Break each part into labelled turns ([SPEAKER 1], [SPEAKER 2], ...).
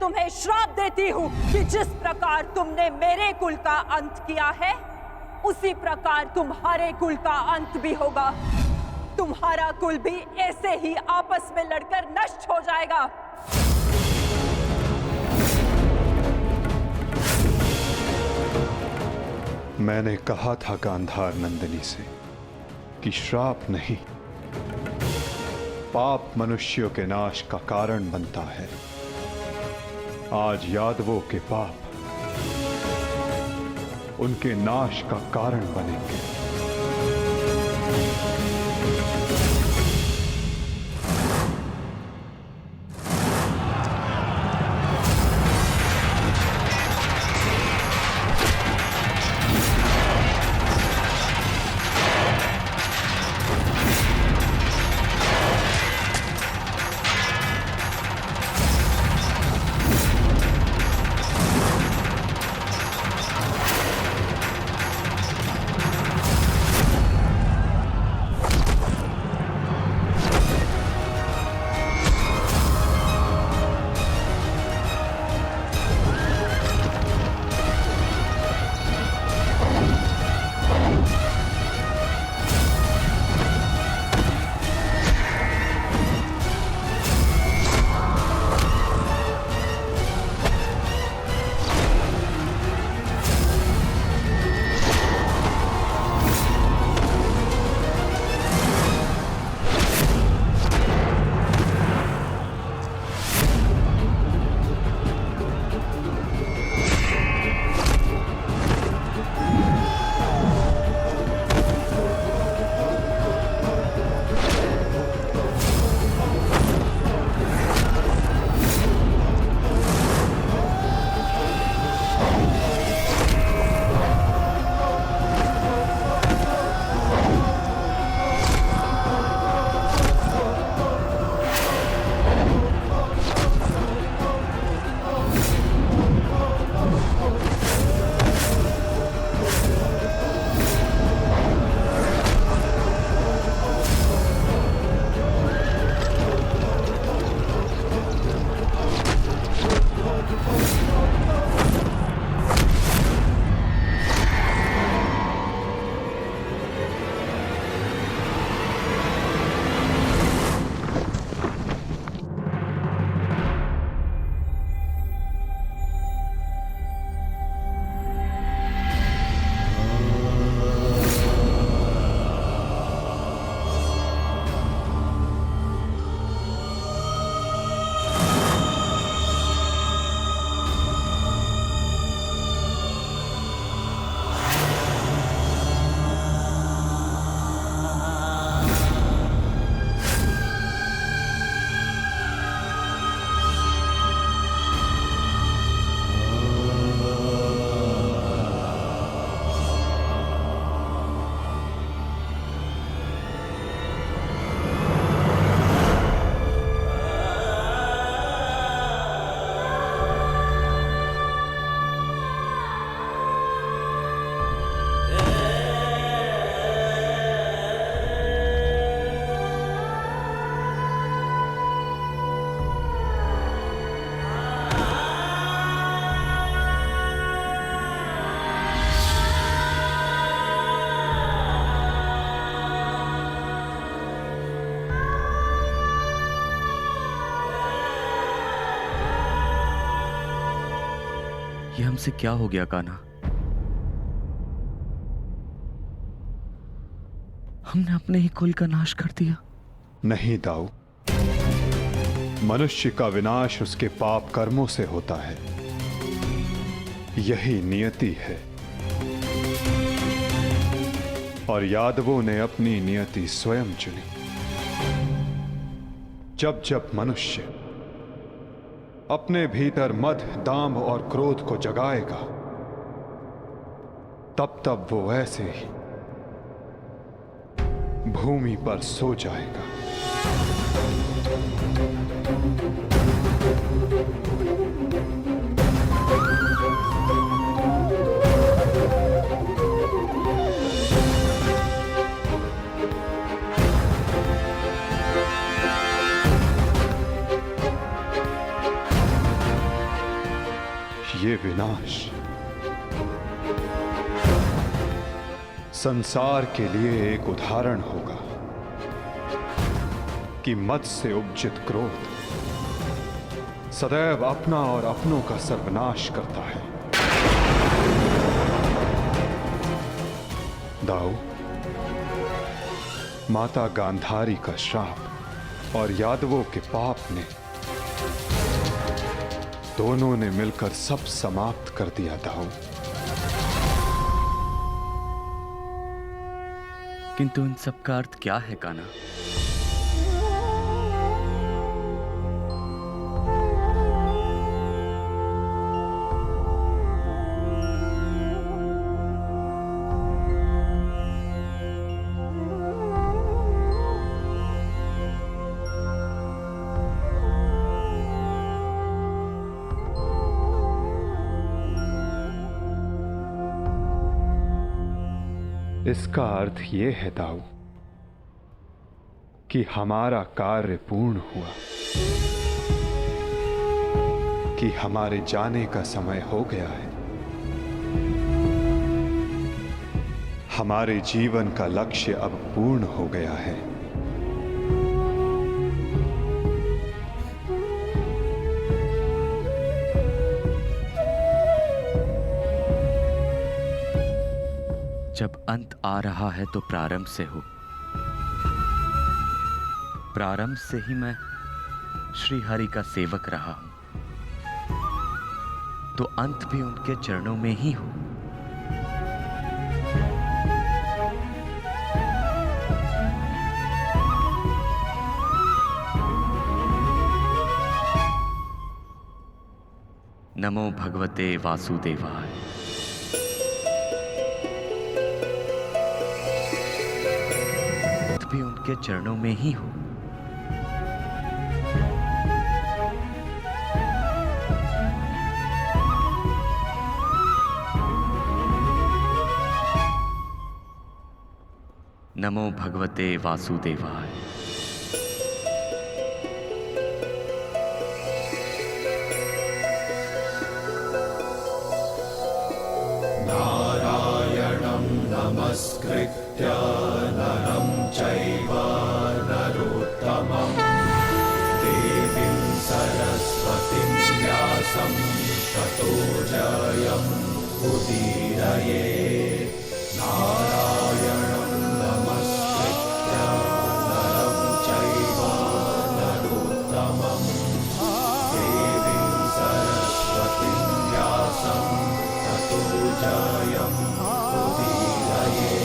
[SPEAKER 1] तुम्हें श्राप देती हूँ कि जिस प्रकार तुमने मेरे कुल का अंत किया है, उसी प्रकार तुम्हारे कुल का अंत भी होगा। तुम्हारा कुल भी ऐसे ही आपस में लड़कर नष्ट हो जाएगा।
[SPEAKER 2] मैंने कहा था गांधार नंदिनी से कि श्राप नहीं, पाप मनुष्यों के नाश का कारण बनता है। आज यादवों के पाप उनके नाश का कारण बनेंगे।
[SPEAKER 3] ये हमसे क्या हो गया कान्हा? हमने अपने ही कुल का नाश कर दिया।
[SPEAKER 2] नहीं दाऊ, मनुष्य का विनाश उसके पाप कर्मों से होता है। यही नियति है और यादवों ने अपनी नियति स्वयं चुनी। जब जब मनुष्य अपने भीतर मद, दांभ और क्रोध को जगाएगा, तब तब वो ऐसे ही भूमि पर सो जाएगा। ये विनाश संसार के लिए एक उदाहरण होगा कि मद से उपजित क्रोध सदैव अपना और अपनों का सर्वनाश करता है। दाऊ, माता गांधारी का श्राप और यादवों के पाप ने दोनों ने मिलकर सब समाप्त कर दिया। दाऊ,
[SPEAKER 3] किंतु इन सब का अर्थ क्या है कान्हा?
[SPEAKER 2] इसका अर्थ यह है दाऊ कि हमारा कार्य पूर्ण हुआ, कि हमारे जाने का समय हो गया है। हमारे जीवन का लक्ष्य अब पूर्ण हो गया है।
[SPEAKER 3] जब अंत आ रहा है तो प्रारंभ से हो। प्रारंभ से ही मैं श्री हरि का सेवक रहा हूं, तो अंत भी उनके चरणों में ही हो। नमो भगवते वासुदेवाय। भी उनके चरणों में ही हो। नमो भगवते वासुदेवाय।
[SPEAKER 4] नारायणं नमस्कृत्य नरं चैव नरोत्तमं देवीं सरस्वतीं व्यासं ततो जयम् उदीरयेत्। नारायणं नमस्कृत्य नरं चैव नरोत्तमं देवीं सरस्वतीं व्यासं ततो जयम् उदीरयेत्।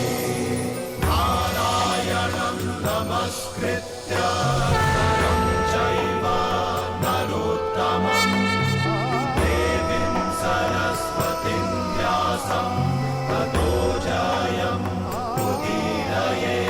[SPEAKER 4] नारायणं नमस्कृत्य नरं चैव नरोत्तमं देवीं सरस्वतीं व्यासं ततो जयम् उदीरयेत्।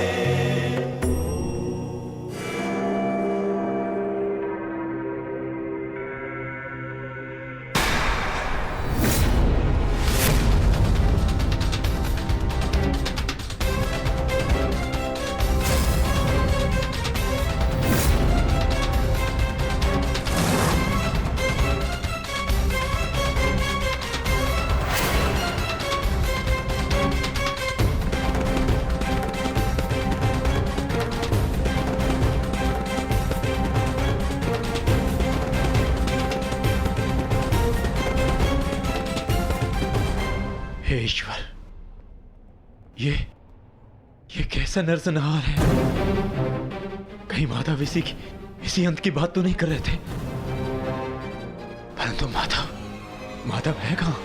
[SPEAKER 5] हे ईश्वर, ये कैसा नरसंहार है? कहीं माधव इसी अंत की बात तो नहीं कर रहे थे? परंतु माधव है कहां?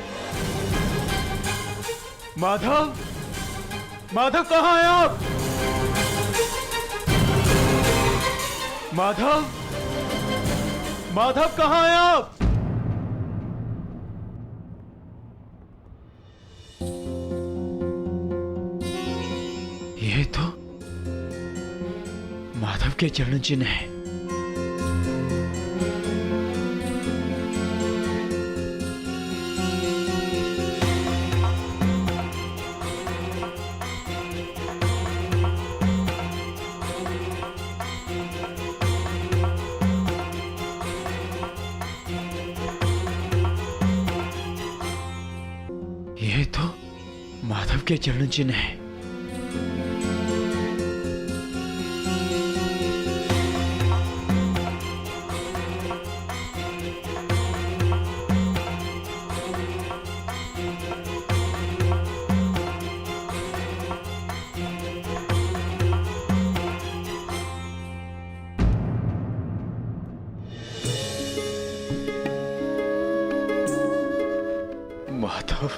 [SPEAKER 5] माधव कहां हैं आप? माधव कहां हैं आप? ये तो माधव के चरण चिन्ह है। माधव के चरण चिन्ह है। माधव,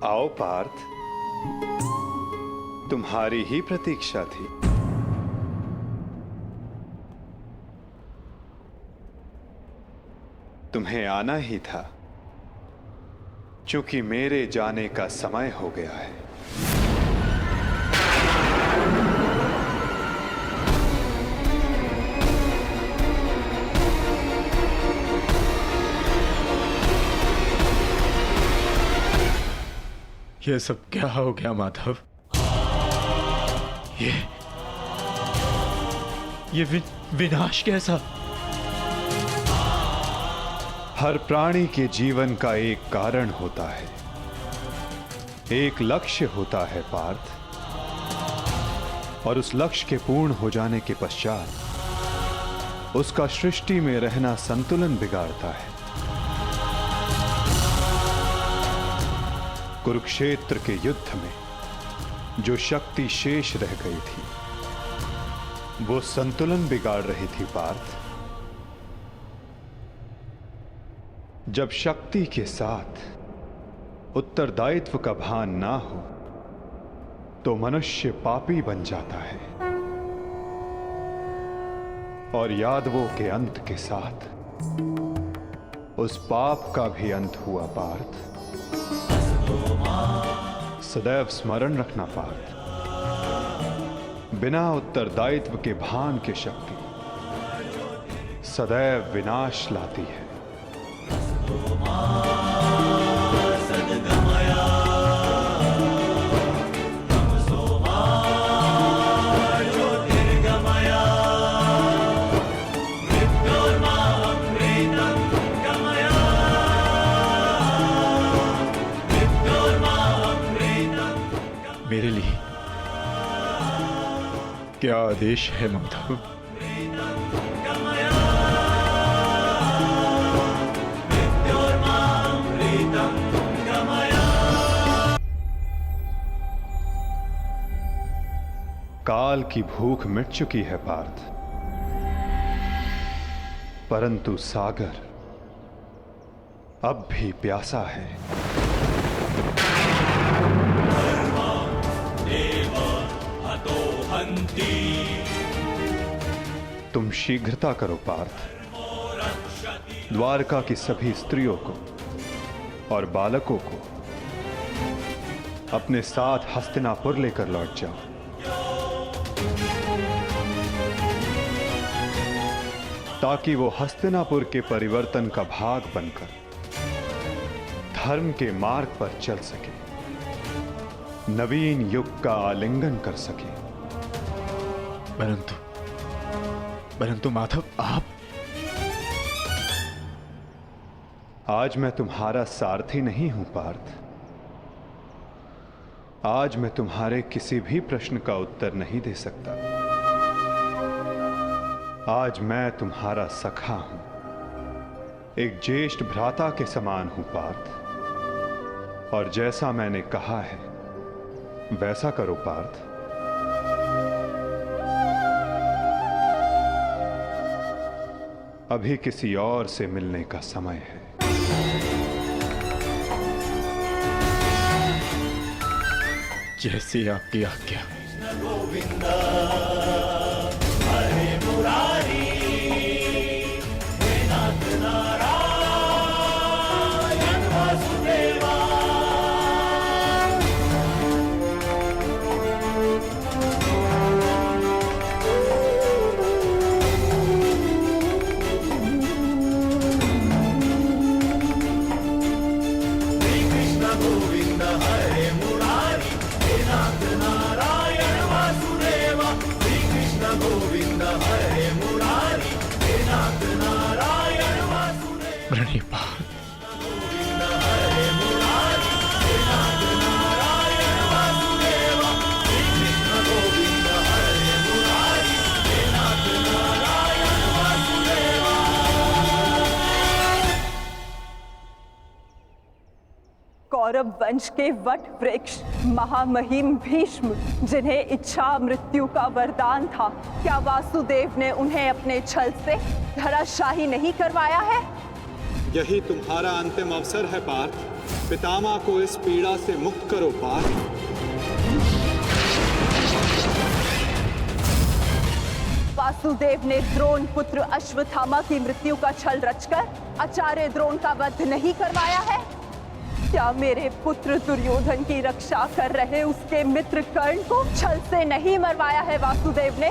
[SPEAKER 2] आओ पार्थ, तुम्हारी ही प्रतीक्षा थी। तुम्हें आना ही था, क्योंकि मेरे जाने का समय हो गया है।
[SPEAKER 5] ये सब क्या हो गया माधव? ये विनाश कैसा?
[SPEAKER 2] हर प्राणी के जीवन का एक कारण होता है, एक लक्ष्य होता है पार्थ, और उस लक्ष्य के पूर्ण हो जाने के पश्चात उसका सृष्टि में रहना संतुलन बिगाड़ता है। कुरुक्षेत्र के युद्ध में जो शक्ति शेष रह गई थी, वो संतुलन बिगाड़ रही थी पार्थ। जब शक्ति के साथ उत्तरदायित्व का भान ना हो तो मनुष्य पापी बन जाता है, और यादवों के अंत के साथ उस पाप का भी अंत हुआ पार्थ। सदैव स्मरण रखना पार्थ, बिना उत्तरदायित्व के भान की शक्ति सदैव विनाश लाती है।
[SPEAKER 5] मेरे लिए क्या आदेश है माधव?
[SPEAKER 2] काल की भूख मिट चुकी है पार्थ, परंतु सागर अब भी प्यासा है। तुम शीघ्रता करो पार्थ, द्वारका की सभी स्त्रियों को और बालकों को अपने साथ हस्तिनापुर लेकर लौट जाओ। ताकि वो हस्तिनापुर के परिवर्तन का भाग बनकर धर्म के मार्ग पर चल सके, नवीन युग का आलिंगन कर सके।
[SPEAKER 5] परंतु माधव, आप?
[SPEAKER 2] आज मैं तुम्हारा सारथी नहीं हूं पार्थ। आज मैं तुम्हारे किसी भी प्रश्न का उत्तर नहीं दे सकता। आज मैं तुम्हारा सखा हूं, एक ज्येष्ठ भ्राता के समान हूं पार्थ, और जैसा मैंने कहा है वैसा करो पार्थ। अभी किसी और से मिलने का समय है।
[SPEAKER 5] जैसी आपकी आज्ञा।
[SPEAKER 4] गोविंदा हरे मुरारी, हे नाथ नारायण वासुदेवा। गोविंद हरे मुरारी हे नाथ नारायण वासुदेव
[SPEAKER 5] प्रणिपात
[SPEAKER 4] गोविंद हरे मुरारी हे नाथ नारायण वासुदेव श्री कृष्ण गोविंद हरे मुरारी हे नाथ नारायण वासुदेव।
[SPEAKER 1] कौरव वंश के वट वृक्ष महामहिम भीष्म, जिन्हें इच्छा मृत्यु का वरदान था, क्या वासुदेव ने उन्हें अपने छल से धराशाही नहीं करवाया है?
[SPEAKER 2] यही तुम्हारा अंतिम अवसर है पार्थ। पितामह को इस पीड़ा से मुक्त करो पार्थ।
[SPEAKER 1] वासुदेव ने द्रोण पुत्र अश्वत्थामा की मृत्यु का छल रचकर आचार्य द्रोण का वध नहीं करवाया है? क्या मेरे पुत्र दुर्योधन की रक्षा कर रहे उसके मित्र कर्ण को छल से नहीं मरवाया है वासुदेव ने?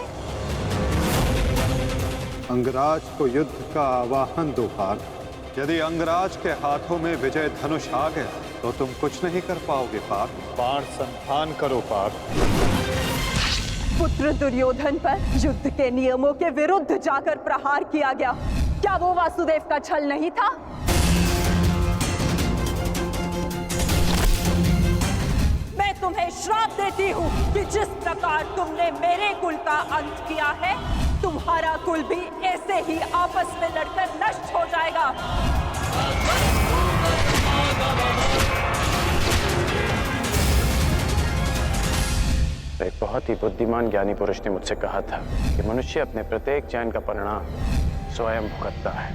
[SPEAKER 2] अंगराज को युद्ध का आवाहन दो पार्थ। यदि अंगराज के हाथों में विजय धनुष आ गया तो तुम कुछ नहीं कर पाओगे पार्थ। बाण संधान करो पार्थ।
[SPEAKER 1] पुत्र दुर्योधन पर युद्ध के नियमों के विरुद्ध जाकर प्रहार किया गया, क्या वो वासुदेव का छल नहीं था? मैं तुम्हें श्राप देती हूँ कि जिस प्रकार तुमने मेरे कुल का अंत किया है, तुम्हारा कुल भी ऐसे ही आपस में लड़कर नष्ट हो जाएगा।
[SPEAKER 6] एक बहुत ही बुद्धिमान ज्ञानी पुरुष ने मुझसे कहा था कि मनुष्य अपने प्रत्येक चयन का परिणाम स्वयं भुगतता है।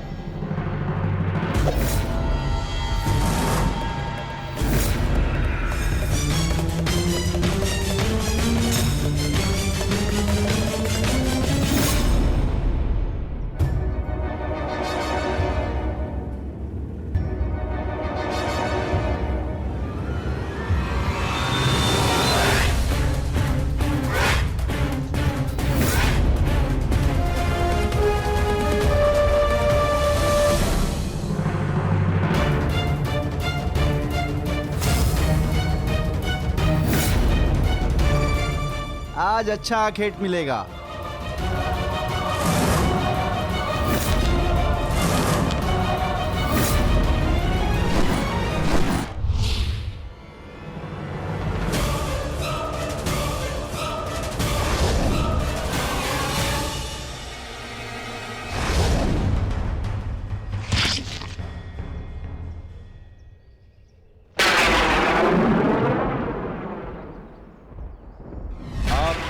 [SPEAKER 7] आज अच्छा आखेट मिलेगा।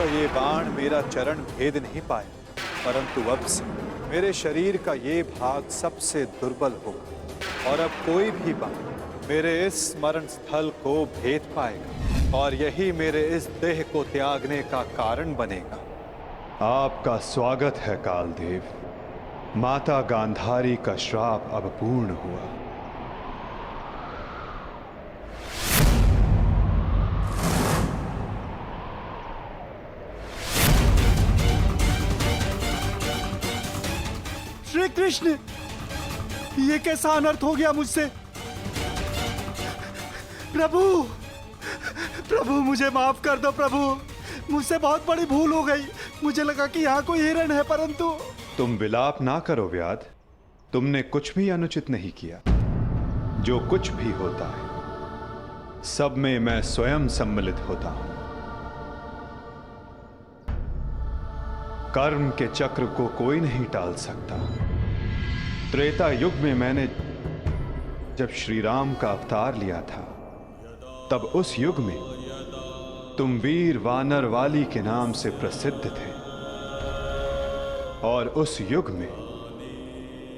[SPEAKER 2] ये बाण मेरा चरण भेद नहीं पाया, परंतु अब से मेरे शरीर का ये भाग सबसे दुर्बल होगा और अब कोई भी बाण मेरे इस स्मरण स्थल को भेद पाएगा और यही मेरे इस देह को त्यागने का कारण बनेगा। आपका स्वागत है कालदेव। माता गांधारी का श्राप अब पूर्ण हुआ।
[SPEAKER 7] श्री कृष्ण, ये कैसा अनर्थ हो गया मुझसे? प्रभु, प्रभु मुझे माफ कर दो प्रभु, मुझसे बहुत बड़ी भूल हो गई। मुझे लगा कि यहाँ कोई हिरण है, परंतु।
[SPEAKER 2] तुम विलाप ना करो व्याध, तुमने कुछ भी अनुचित नहीं किया। जो कुछ भी होता है सब में मैं स्वयं सम्मिलित होता हूं। कर्म के चक्र को कोई नहीं टाल सकता। त्रेता युग में मैंने जब श्री राम का अवतार लिया था, तब उस युग में तुम वीर वानर वाली के नाम से प्रसिद्ध थे और उस युग में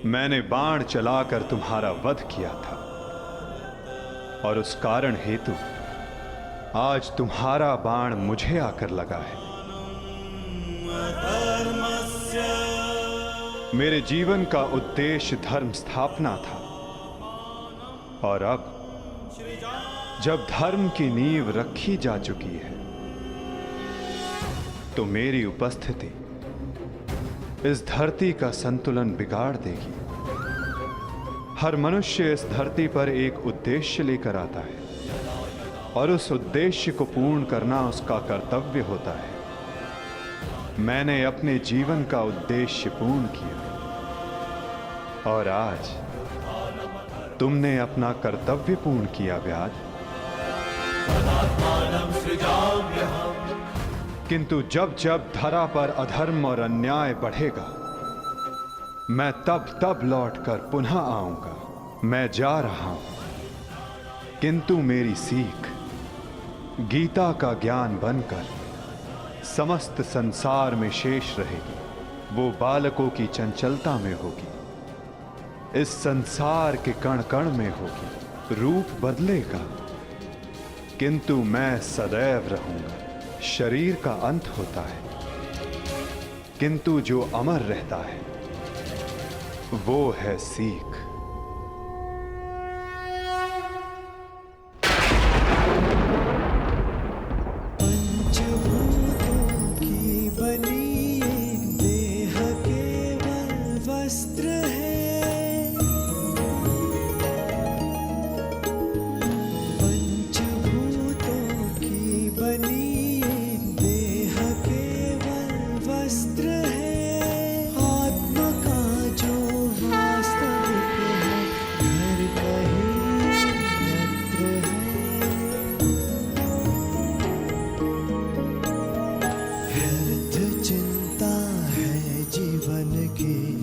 [SPEAKER 2] मैंने बाण चलाकर तुम्हारा वध किया था और उस कारण हेतु आज तुम्हारा बाण मुझे आकर लगा है। मेरे जीवन का उद्देश्य धर्म स्थापना था और अब जब धर्म की नींव रखी जा चुकी है तो मेरी उपस्थिति इस धरती का संतुलन बिगाड़ देगी। हर मनुष्य इस धरती पर एक उद्देश्य लेकर आता है और उस उद्देश्य को पूर्ण करना उसका कर्तव्य होता है। मैंने अपने जीवन का उद्देश्य पूर्ण किया और आज तुमने अपना कर्तव्य पूर्ण किया व्याध। किंतु जब जब धरा पर अधर्म और अन्याय बढ़ेगा, मैं तब तब लौटकर पुनः आऊंगा। मैं जा रहा हूं, किंतु मेरी सीख गीता का ज्ञान बनकर समस्त संसार में शेष रहेगी। वो बालकों की चंचलता में होगी, इस संसार के कण कण में होगी। रूप बदलेगा, किंतु मैं सदैव रहूंगा। शरीर का अंत होता है, किंतु जो अमर रहता है वो है सीख।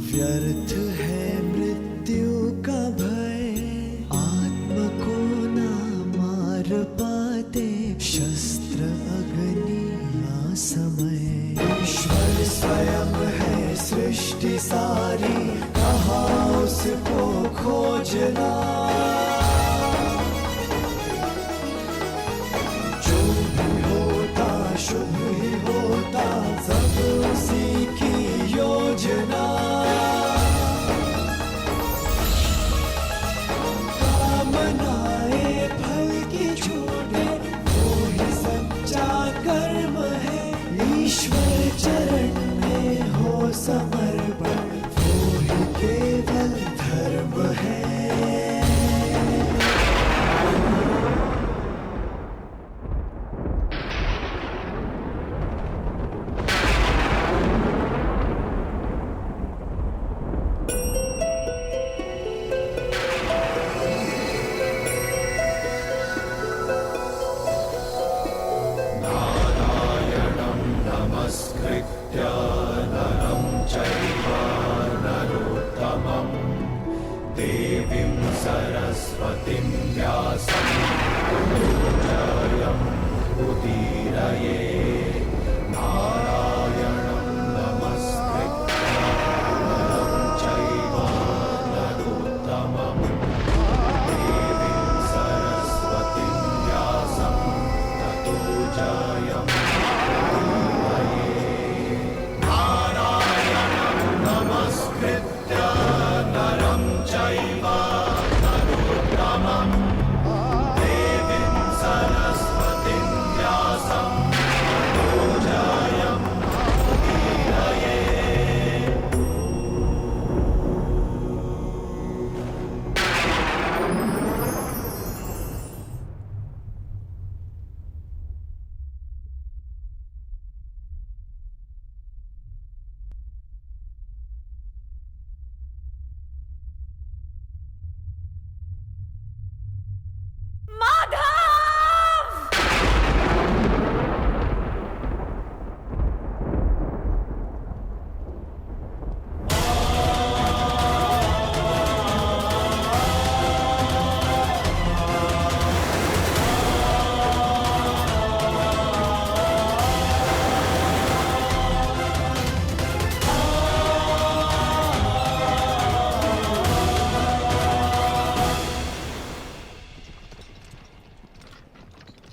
[SPEAKER 8] व्यर्थ है मृत्यु का भय, आत्म को ना मार पाते शस्त्र अग्नि ना समय। ईश्वर स्वयं है सृष्टि सारी, कहाँ उसको खोजना। जो भी होता शुभ ही होता, सब उसी की योजना। कामनाएं फल की छूटे, वो ही सच्चा कर्म है। ईश्वर चरण में हो समर्पण, वो ही केवल धर्म है।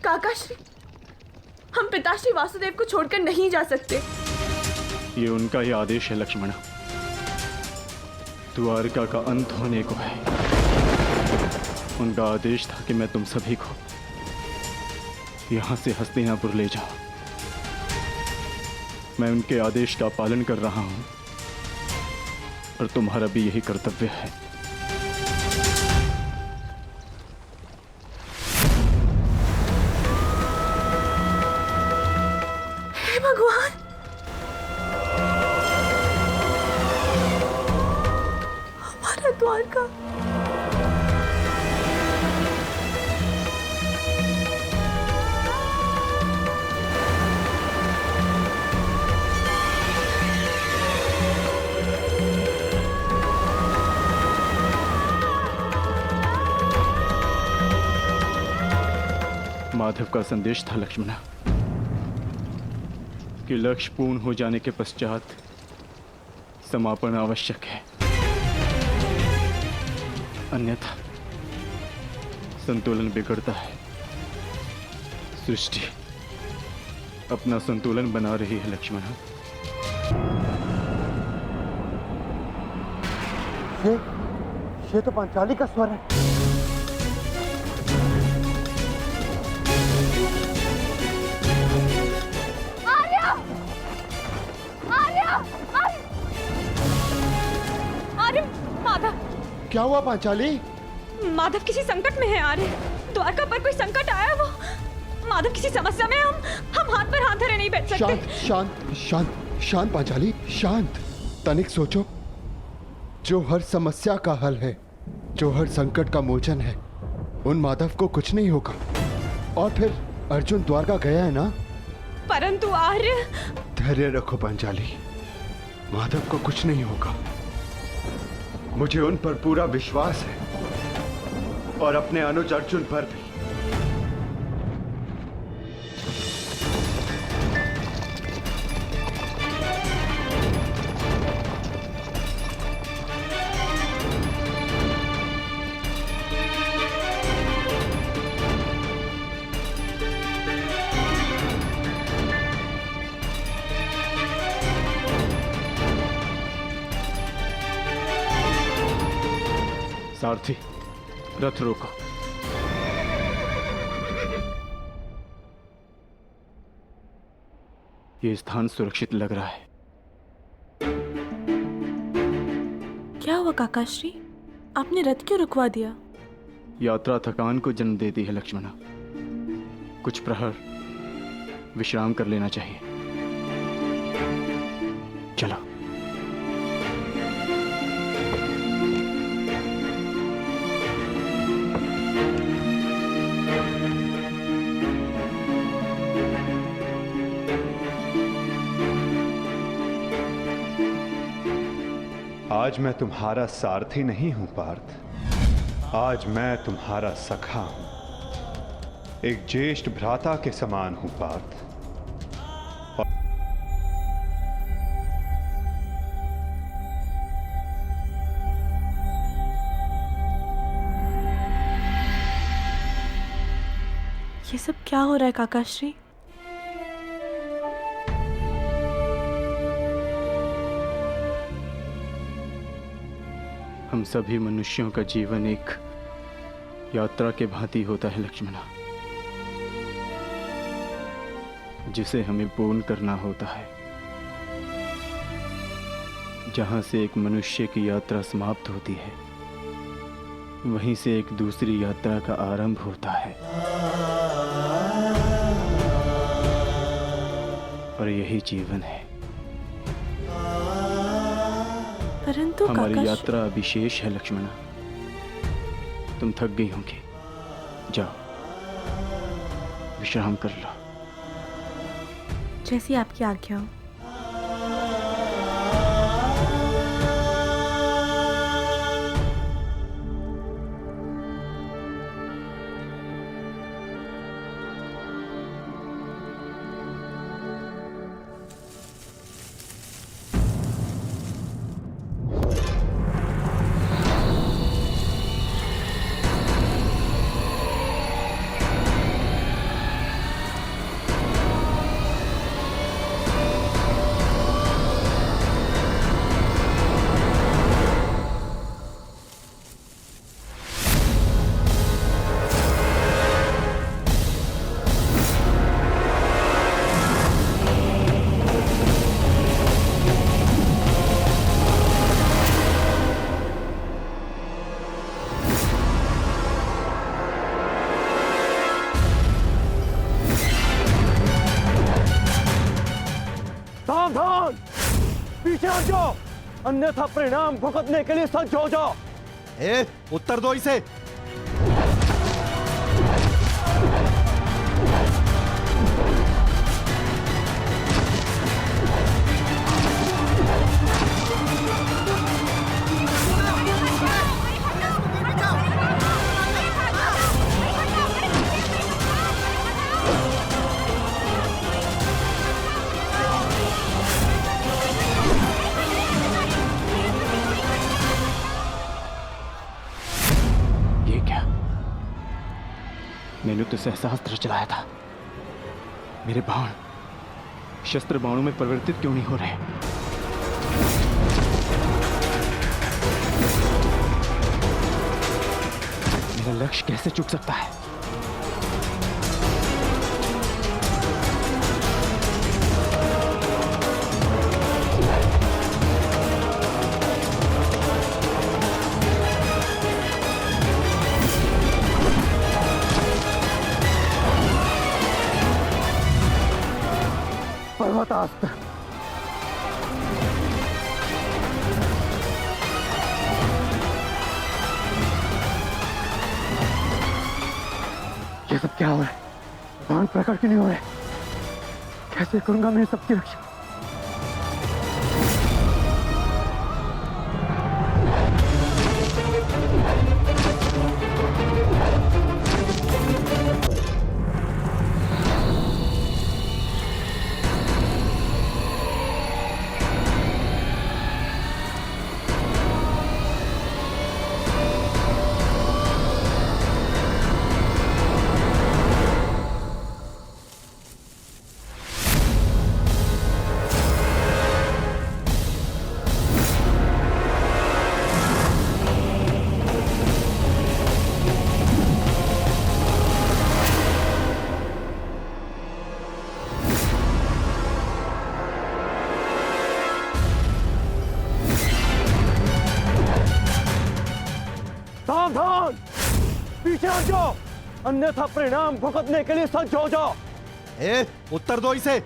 [SPEAKER 9] काकाश्री, हम पिताश्री वासुदेव को छोड़कर नहीं जा सकते।
[SPEAKER 10] ये उनका ही आदेश है लक्ष्मणा। द्वारका का अंत होने को है। उनका आदेश था कि मैं तुम सभी को यहां से हस्तिनापुर ले जाऊं। मैं उनके आदेश का पालन कर रहा हूं और तुम्हारा भी यही कर्तव्य है।
[SPEAKER 9] हे भगवान, द्वारका।
[SPEAKER 10] माधव का संदेश था लक्ष्मणा कि लक्ष्य पूर्ण हो जाने के पश्चात समापन आवश्यक है, अन्यथा संतुलन बिगड़ता है। सृष्टि अपना संतुलन बना रही है लक्ष्मणा।
[SPEAKER 7] ये तो पांचाली का स्वर है।
[SPEAKER 9] माधव,
[SPEAKER 7] क्या हुआ पांचाली?
[SPEAKER 9] माधव किसी संकट में है आर्य। द्वारका पर कोई संकट आया वो। माधव किसी समस्या में, हम हाथ पर हाथ धरे नहीं बैठ सकते।
[SPEAKER 11] शांत शांत शांत शांत पांचाली, शांत। तनिक सोचो, जो हर समस्या का हल है, जो हर संकट का मोचन है, उन माधव को कुछ नहीं होगा। और फिर अर्जुन द्वारका गया है ना?
[SPEAKER 9] परंतु आर्य।
[SPEAKER 11] धैर्य रखो पांचाली, माधव को कुछ नहीं होगा। मुझे उन पर पूरा विश्वास है और अपने अनुज अर्जुन पर भी।
[SPEAKER 10] सारथी, रथ रोको। ये स्थान सुरक्षित लग रहा है।
[SPEAKER 9] क्या हुआ काकाश्री? आपने रथ क्यों रुकवा दिया?
[SPEAKER 10] यात्रा थकान को जन्म देती है लक्ष्मणा। कुछ प्रहर विश्राम कर लेना चाहिए। चलो।
[SPEAKER 2] आज मैं तुम्हारा सारथी नहीं हूं पार्थ, आज मैं तुम्हारा सखा हूं। एक ज्येष्ठ भ्राता के समान हूं पार्थ।
[SPEAKER 9] ये सब क्या हो रहा है काकाश्री?
[SPEAKER 10] हम सभी मनुष्यों का जीवन एक यात्रा के भांति होता है लक्ष्मणा, जिसे हमें पूर्ण करना होता है। जहां से एक मनुष्य की यात्रा समाप्त होती है, वहीं से एक दूसरी यात्रा का आरंभ होता है। और यही जीवन है।
[SPEAKER 9] परंतु
[SPEAKER 10] हमारी यात्रा अभी शेष है लक्ष्मणा। तुम थक गई होंगी, जाओ विश्राम कर लो।
[SPEAKER 9] जैसी आपकी आज्ञा हो।
[SPEAKER 7] सावधान, पीछे हट जाओ, अन्यथा परिणाम भुगतने के लिए सज्ज हो जाओ। ए, उत्तर दो इसे।
[SPEAKER 10] मैंने तो सहस्त्र चलाया था। मेरे बाण शस्त्र बाणों में परिवर्तित क्यों नहीं हो रहे? मेरा लक्ष्य कैसे चूक सकता है?
[SPEAKER 11] पर्वतास्त्र। ये सब क्या हो रहा है? बाण प्रकट क्यों नहीं हो रहे? कैसे करूंगा मैं सबकी रक्षा?
[SPEAKER 12] सावधान, पीछे हट जाओ, अन्यथा परिणाम भुगतने के लिए सज्ज हो जाओ।
[SPEAKER 7] ए, उत्तर दो इसे।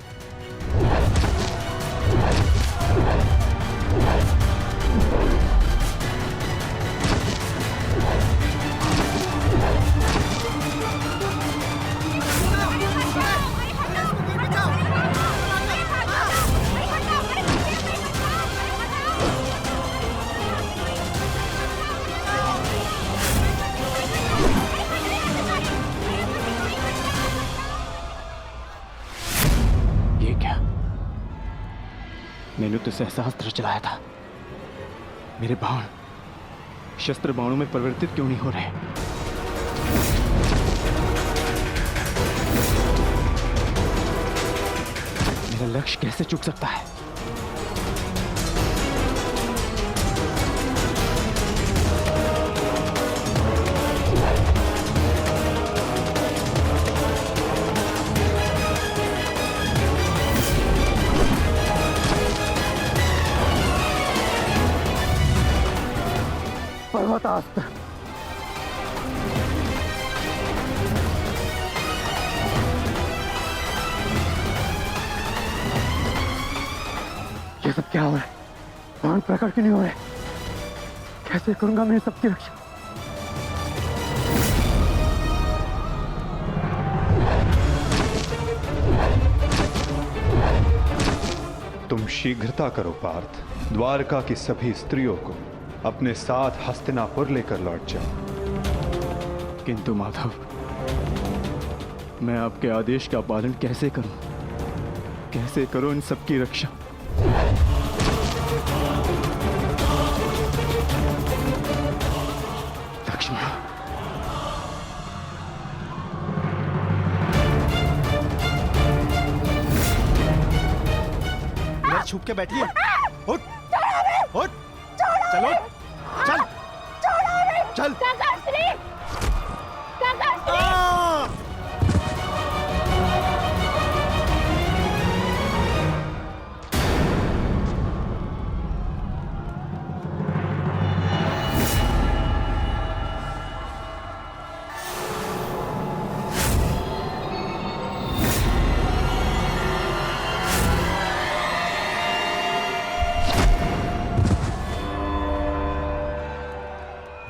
[SPEAKER 10] मैंने तो सहस्त्र चलाया था। मेरे बाण शस्त्र बाणों में परिवर्तित क्यों नहीं हो रहे? मेरा लक्ष्य कैसे चूक सकता है?
[SPEAKER 11] पर्वतास्त्र। ये सब क्या हो रहा है? बाण प्रकट क्यों नहीं हो रहे? कैसे करूंगा मैं सबकी रक्षा?
[SPEAKER 2] तुम शीघ्रता करो पार्थ, द्वारका की सभी स्त्रियों को अपने साथ हस्तिनापुर लेकर लौट जाओ।
[SPEAKER 10] किंतु माधव, मैं आपके आदेश का पालन कैसे करूं? कैसे करूं इन सबकी रक्षा? लक्ष्मण,
[SPEAKER 7] इधर छुप के बैठिए। उठ, उठ, चलो, चल, चल।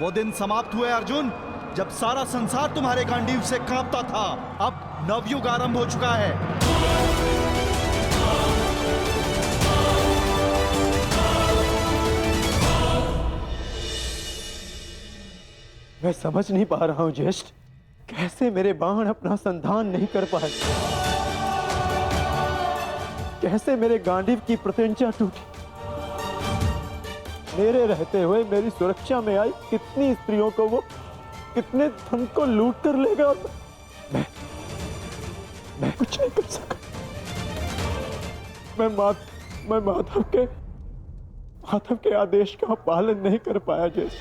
[SPEAKER 7] वो दिन समाप्त हुए अर्जुन, जब सारा संसार तुम्हारे गांडीव से कांपता था। अब नवयुग आरंभ हो चुका है।
[SPEAKER 12] मैं समझ नहीं पा रहा हूं ज्येष्ठ, कैसे मेरे बाण अपना संधान नहीं कर पाए, कैसे मेरे गांडीव की प्रत्यंचा टूटी। मेरे रहते हुए मेरी सुरक्षा में आई कितनी स्त्रियों को वो कितने धन को लूट कर ले गया। मैं कुछ नहीं कर सका। मैं माधव के आदेश का पालन नहीं कर पाया जैसे।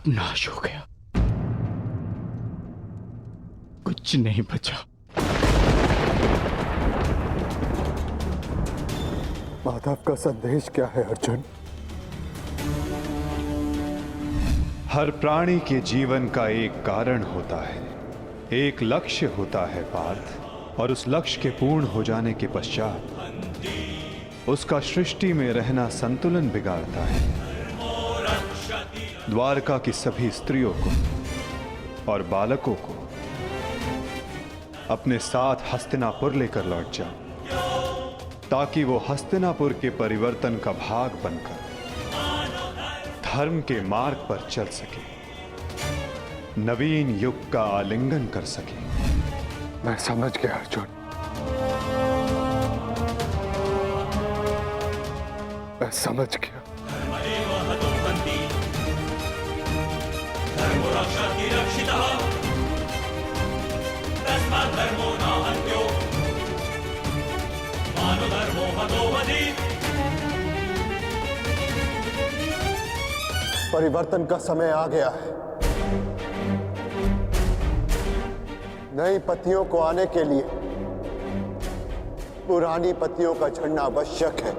[SPEAKER 10] नाश हो गया, कुछ नहीं बचा।
[SPEAKER 11] माधव का संदेश क्या है अर्जुन?
[SPEAKER 2] हर प्राणी के जीवन का एक कारण होता है, एक लक्ष्य होता है पार्थ, और उस लक्ष्य के पूर्ण हो जाने के पश्चात उसका सृष्टि में रहना संतुलन बिगाड़ता है। द्वारका की सभी स्त्रियों को और बालकों को अपने साथ हस्तिनापुर लेकर लौट जाओ, ताकि वो हस्तिनापुर के परिवर्तन का भाग बनकर धर्म के मार्ग पर चल सके, नवीन युग का आलिंगन कर सके।
[SPEAKER 11] मैं समझ गया अर्जुन, मैं समझ गया। परिवर्तन का समय आ गया है। नई पत्तियों को आने के लिए पुरानी पत्तियों का झड़ना आवश्यक है।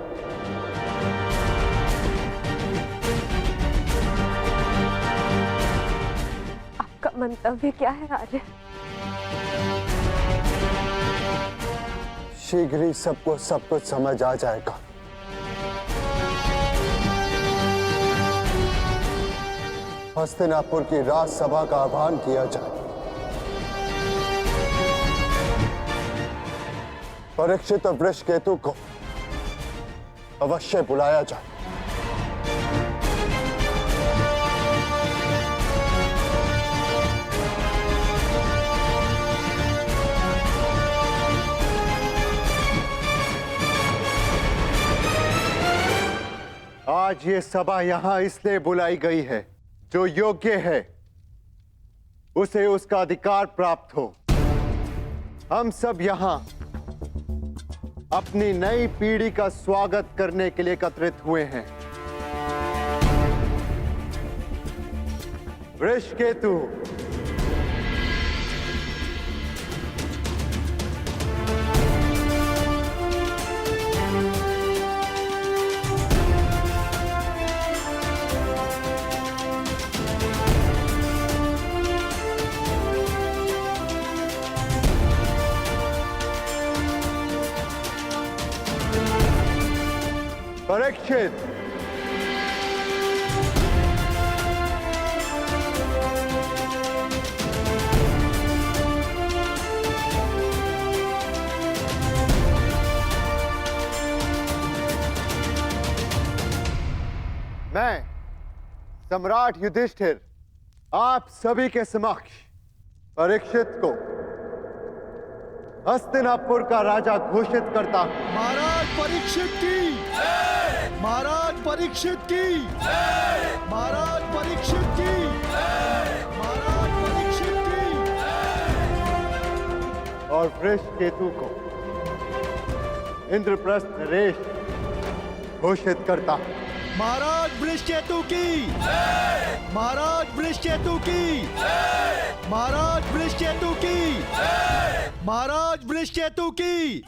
[SPEAKER 9] आपका मंतव्य क्या है आर्य?
[SPEAKER 11] शीघ्र ही सबको सब कुछ समझ आ जाएगा। हस्तिनापुर की राजसभा का आह्वान किया जाए। परीक्षित और वृषकेतु को अवश्य बुलाया जाए। आज ये सभा यहां इसलिए बुलाई गई है, जो योग्य है उसे उसका अधिकार प्राप्त हो। हम सब यहां अपनी नई पीढ़ी का स्वागत करने के लिए एकत्रित हुए हैं। वृषकेतु, परीक्षित, मैं सम्राट युधिष्ठिर आप सभी के समक्ष परीक्षित को हस्तिनापुर का राजा घोषित करता हूं।
[SPEAKER 7] महाराज परीक्षित की, महाराज परीक्षित की, महाराज परीक्षित की, महाराज परीक्षित की।
[SPEAKER 11] और वृषकेतु को इंद्रप्रस्थ नरेश घोषित करता हूं।
[SPEAKER 7] महाराज वृषकेतु की, महाराज वृषकेतु की, महाराज वृषकेतु की, महाराज वृषकेतु की।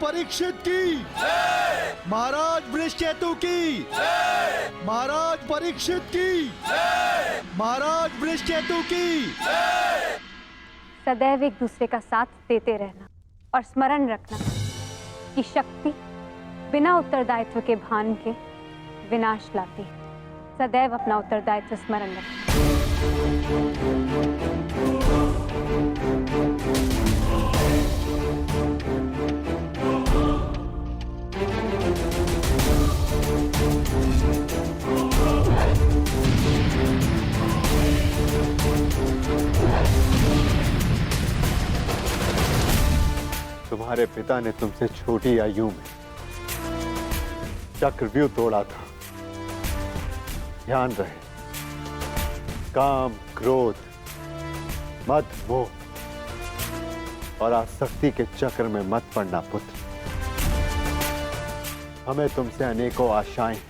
[SPEAKER 7] परीक्षित की, महाराज वृषकेतु की, महाराज परीक्षित की, महाराज वृषकेतु की।
[SPEAKER 13] सदैव एक दूसरे का साथ देते रहना और स्मरण रखना कि शक्ति बिना उत्तरदायित्व के भान के विनाश लाती है। सदैव अपना उत्तरदायित्व स्मरण रखना।
[SPEAKER 11] तुम्हारे पिता ने तुमसे छोटी आयु में चक्रव्यूह तोड़ा था। ध्यान रहे, काम, क्रोध, मद, मोह और आसक्ति के चक्र में मत पड़ना पुत्र। हमें तुमसे अनेकों आशाएं हैं।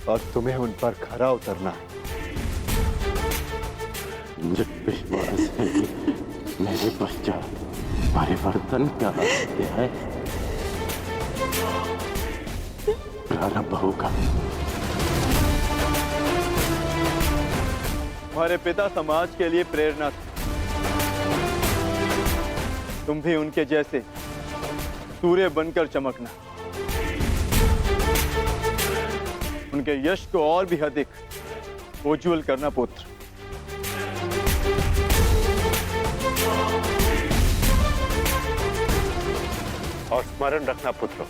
[SPEAKER 11] और तुम्हें उन पर खरा उतरना है।
[SPEAKER 6] मुझे विश्वास है कि मेरे पश्चात परिवर्तन का अध्याय प्रारंभ होगा।
[SPEAKER 10] तुम्हारे पिता समाज के लिए प्रेरणा थे। तुम भी उनके जैसे सूर्य बनकर चमकना, उनके यश को और भी अधिक उज्ज्वल करना पुत्र।
[SPEAKER 11] और स्मरण रखना पुत्र,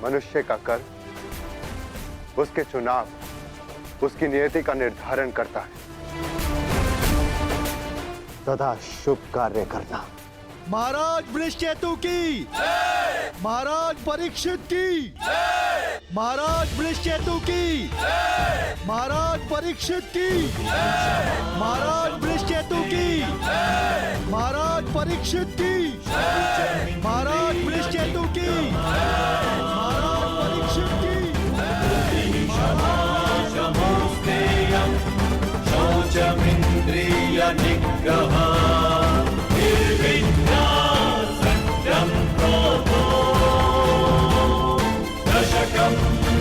[SPEAKER 11] मनुष्य का कर्म उसके चुनाव, उसकी नियति का निर्धारण करता है। सदा शुभ कार्य करना।
[SPEAKER 7] महाराज वृषकेतु की, महाराज परीक्षित की, महाराज वृषकेतु की, महाराज परीक्षित की, महाराज वृषकेतु की, महाराज परीक्षित की, महाराज वृषकेतु की, महाराज परीक्षित की।
[SPEAKER 4] शौचमिन्द्रिय निग्रह निर्विद्या सत्यं क्रोधो दशकं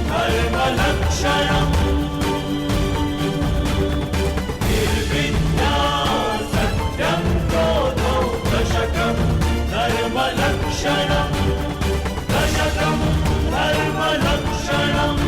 [SPEAKER 4] धर्मलक्षणम्। निर्विद्या सत्यं क्रोधो दशकं धर्मलक्षणम्। दशकं धर्मलक्षणम्।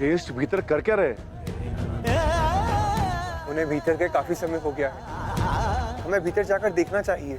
[SPEAKER 14] ज्येष्ठ भीतर कर क्या रहे?
[SPEAKER 15] उन्हें भीतर के काफी समय हो गया है, हमें भीतर जाकर देखना चाहिए।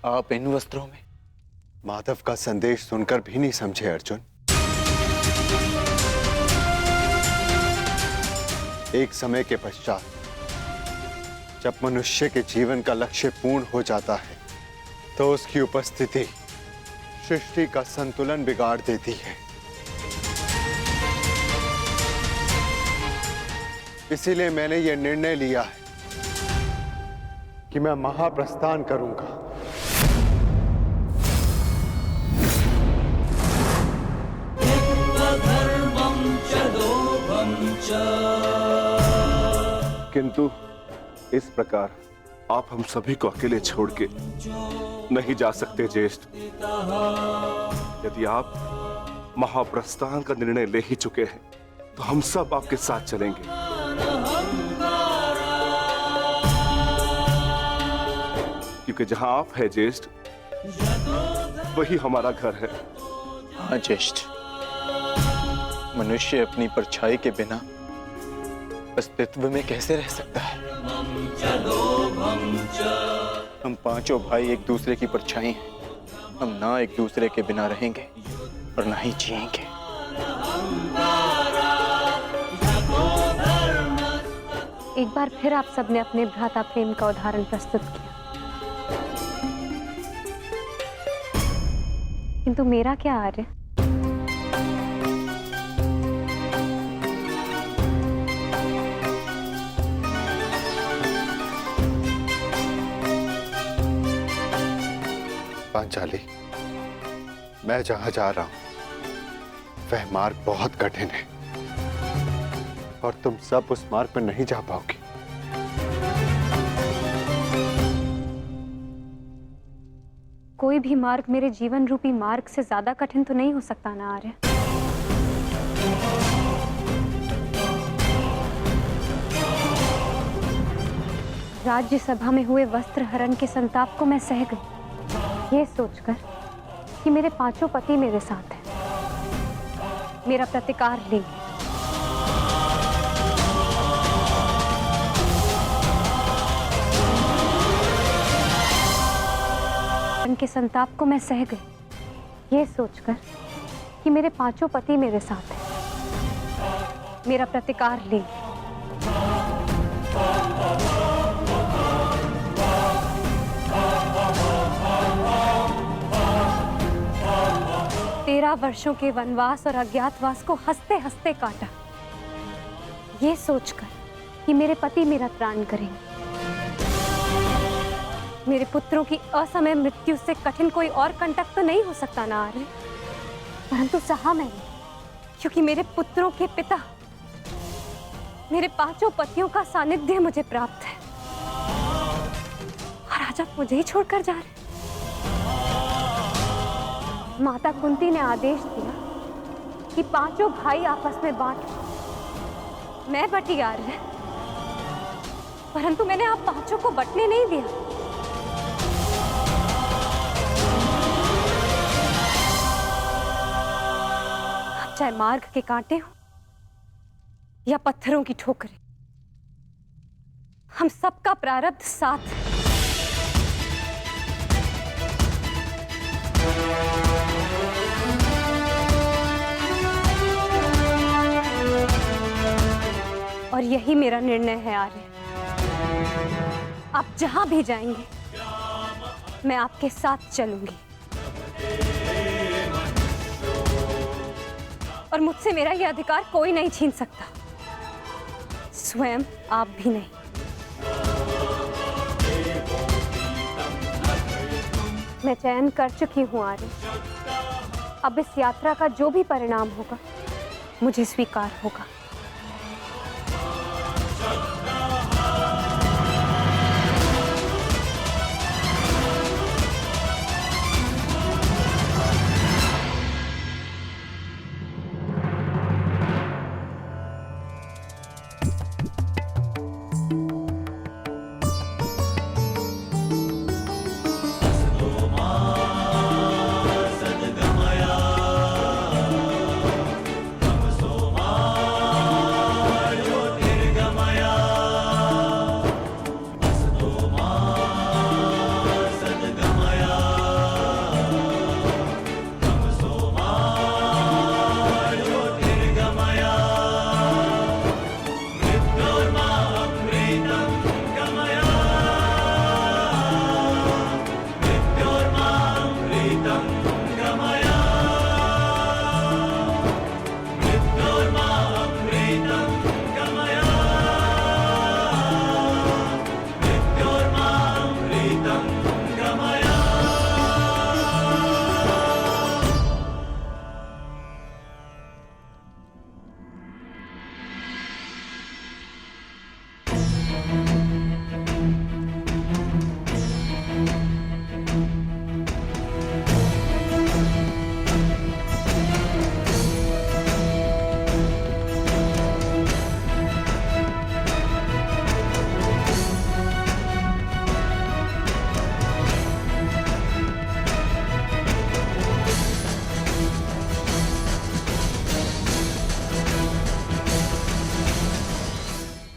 [SPEAKER 11] आप इन वस्त्रों में? माधव का संदेश सुनकर भी नहीं समझे अर्जुन। एक समय के पश्चात जब मनुष्य के जीवन का लक्ष्य पूर्ण हो जाता है तो उसकी उपस्थिति सृष्टि का संतुलन बिगाड़ देती है। इसीलिए मैंने यह निर्णय लिया है कि मैं महाप्रस्थान करूंगा।
[SPEAKER 14] किंतु इस प्रकार आप हम सभी को अकेले छोड़ के नहीं जा सकते ज्येष्ठ। यदि आप महाप्रस्थान का निर्णय ले ही चुके हैं तो हम सब आपके साथ चलेंगे। क्योंकि जहां आप है ज्येष्ठ वही हमारा घर है।
[SPEAKER 10] हाँ ज्येष्ठ, मनुष्य अपनी परछाई के बिना अस्तित्व में कैसे रह सकता है? हम पांचों भाई एक दूसरे की परछाई हैं। हम ना एक दूसरे के बिना रहेंगे और ना ही जिएंगे।
[SPEAKER 13] एक बार फिर आप सबने अपने भ्राता प्रेम का उदाहरण प्रस्तुत किया, किंतु मेरा क्या आर्य?
[SPEAKER 11] पांचाली, मैं जहां जा रहा हूं वह मार्ग बहुत कठिन है और तुम सब उस मार्ग पर नहीं जा पाओगे।
[SPEAKER 13] कोई भी मार्ग मेरे जीवन रूपी मार्ग से ज्यादा कठिन तो नहीं हो सकता ना आर्य? राज्यसभा में हुए वस्त्र हरण के संताप को मैं सह गई, ये सोचकर कि मेरे पांचों पति मेरे साथ हैं, मेरा प्रतिकार लेंगे। के संताप को मैं सह गई, ये सोचकर कि मेरे पांचों पति मेरे साथ हैं, मेरा प्रतिकार लेंगे। 13 वर्षों के वनवास और अज्ञातवास को हंसते हंसते काटा, ये सोचकर कि मेरे पति मेरा त्राण करेंगे। मेरे पुत्रों की असमय मृत्यु से कठिन कोई और कंटक तो नहीं हो सकता ना आर्य, परंतु सहा मैंने, क्योंकि मेरे पुत्रों के पिता, मेरे 5 पतियों का सानिध्य मुझे प्राप्त है। और आज आप मुझे ही छोड़कर जा रहे। माता कुंती ने आदेश दिया कि 5 भाई आपस में बांट। मैं बटी आ रहे, परंतु मैंने आप 5 को बटने नहीं दिया। अब चाहे मार्ग के कांटे हो या पत्थरों की ठोकरें, हम सबका प्रारब्ध साथ है। और यही मेरा निर्णय है आर्य। आप जहां भी जाएंगे, मैं आपके साथ चलूंगी। और मुझसे मेरा यह अधिकार कोई नहीं छीन सकता, स्वयं आप भी नहीं। मैं चयन कर चुकी हूं आर्य। अब इस यात्रा का जो भी परिणाम होगा, मुझे स्वीकार होगा।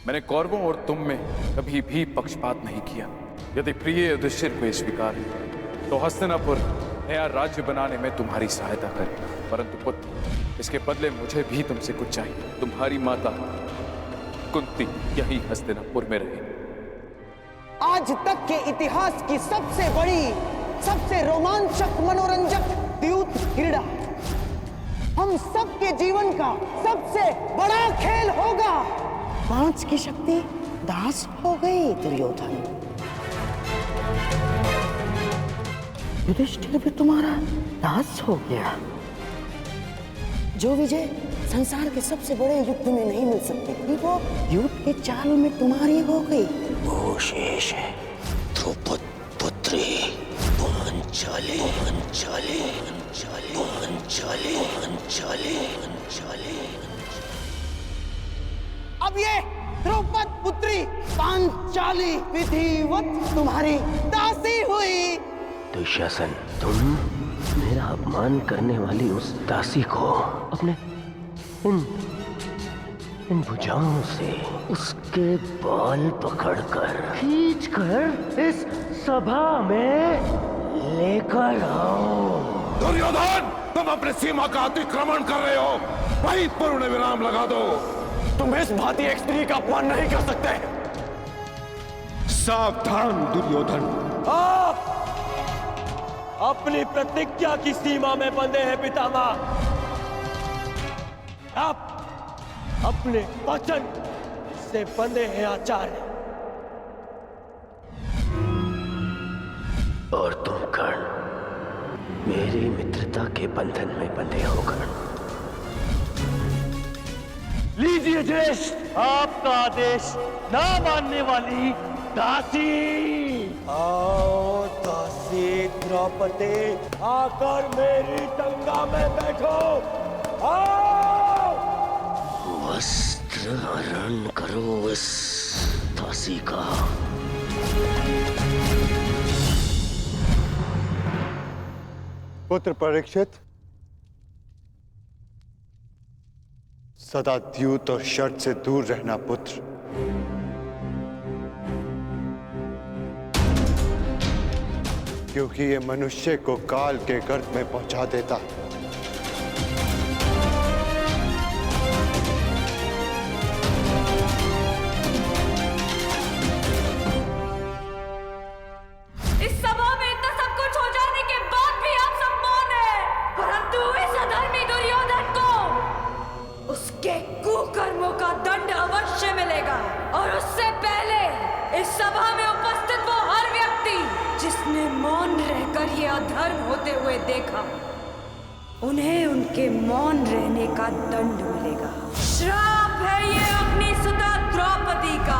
[SPEAKER 16] मैंने कौरवों और तुम में कभी भी पक्षपात नहीं किया। यदि प्रिय युधिष्ठिर को स्वीकार है तो हस्तिनापुर नया राज्य बनाने में तुम्हारी सहायता करे। परंतु पुत्र, इसके बदले मुझे भी तुमसे कुछ चाहिए। तुम्हारी माता कुंती यही हस्तिनापुर में रहे।
[SPEAKER 17] आज तक के इतिहास की सबसे बड़ी, सबसे रोमांचक, मनोरंजक द्यूत क्रीड़ा हम सबके जीवन का सबसे बड़ा खेल होगा। 5 की शक्ति दास हो गई दुर्योधन। युधिष्ठिर भी तुम्हारा दास हो गया। जो विजय संसार के सबसे बड़े युद्ध में नहीं मिल सकती थी, वो युद्ध के चाल में तुम्हारी हो गई। वो शेष है द्रौपद पुत्री पांचाली। पांचाली पांचाली पांचाली पांचाली पांचाली। अब ये द्रौपद पुत्री पांचाली विधिवत तुम्हारी दासी हुई।
[SPEAKER 18] दुशासन, तुम मेरा अपमान करने वाली उस दासी को अपने इन भुजाओं से उसके बाल पकड़कर खींचकर इस सभा में लेकर आओ।
[SPEAKER 14] दुर्योधन, तुम अपनी सीमा का अतिक्रमण कर रहे हो। वहीं पूर्ण विराम लगा दो।
[SPEAKER 15] तुम इस भांति एक स्त्री का अपमान नहीं कर सकते।
[SPEAKER 14] सावधान दुर्योधन,
[SPEAKER 15] आप अपनी प्रतिज्ञा की सीमा में बंधे हैं पितामह। आप अपने वचन से बंधे हैं आचार्य।
[SPEAKER 18] और तुम कर्ण मेरी मित्रता के बंधन में बंधे हो कर्ण।
[SPEAKER 15] लीजिए ज्येष्ठ आपका आदेश ना मानने वाली दासी। आओ दासी द्रौपदी आकर मेरी टंगा में बैठो। आओ
[SPEAKER 18] वस्त्र हरण करो इस दासी का।
[SPEAKER 11] पुत्र परीक्षित, सदा द्यूत और शर्त से दूर रहना पुत्र। क्योंकि ये मनुष्य को काल के गर्त में पहुंचा देता है।
[SPEAKER 9] इस सभा में इतना सब कुछ हो जाने के बाद भी आप सब मौन हैं, परंतु इस अधर्मी दुर्योधन को उसके कुकर्मों का दंड अवश्य मिलेगा। और उससे पहले इस सभा में उपस्थित वो हर व्यक्ति जिसने मौन रहकर ये अधर्म होते हुए देखा, उन्हें उनके मौन रहने का दंड मिलेगा। श्राप है ये अपनी सुता द्रौपदी का।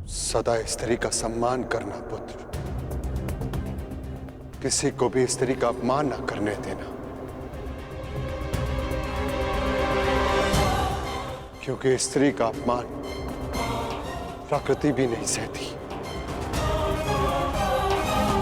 [SPEAKER 11] सदा स्त्री का सम्मान करना पुत्र। किसी को भी स्त्री का अपमान न करने देना, क्योंकि स्त्री का अपमान प्रकृति भी नहीं सहती।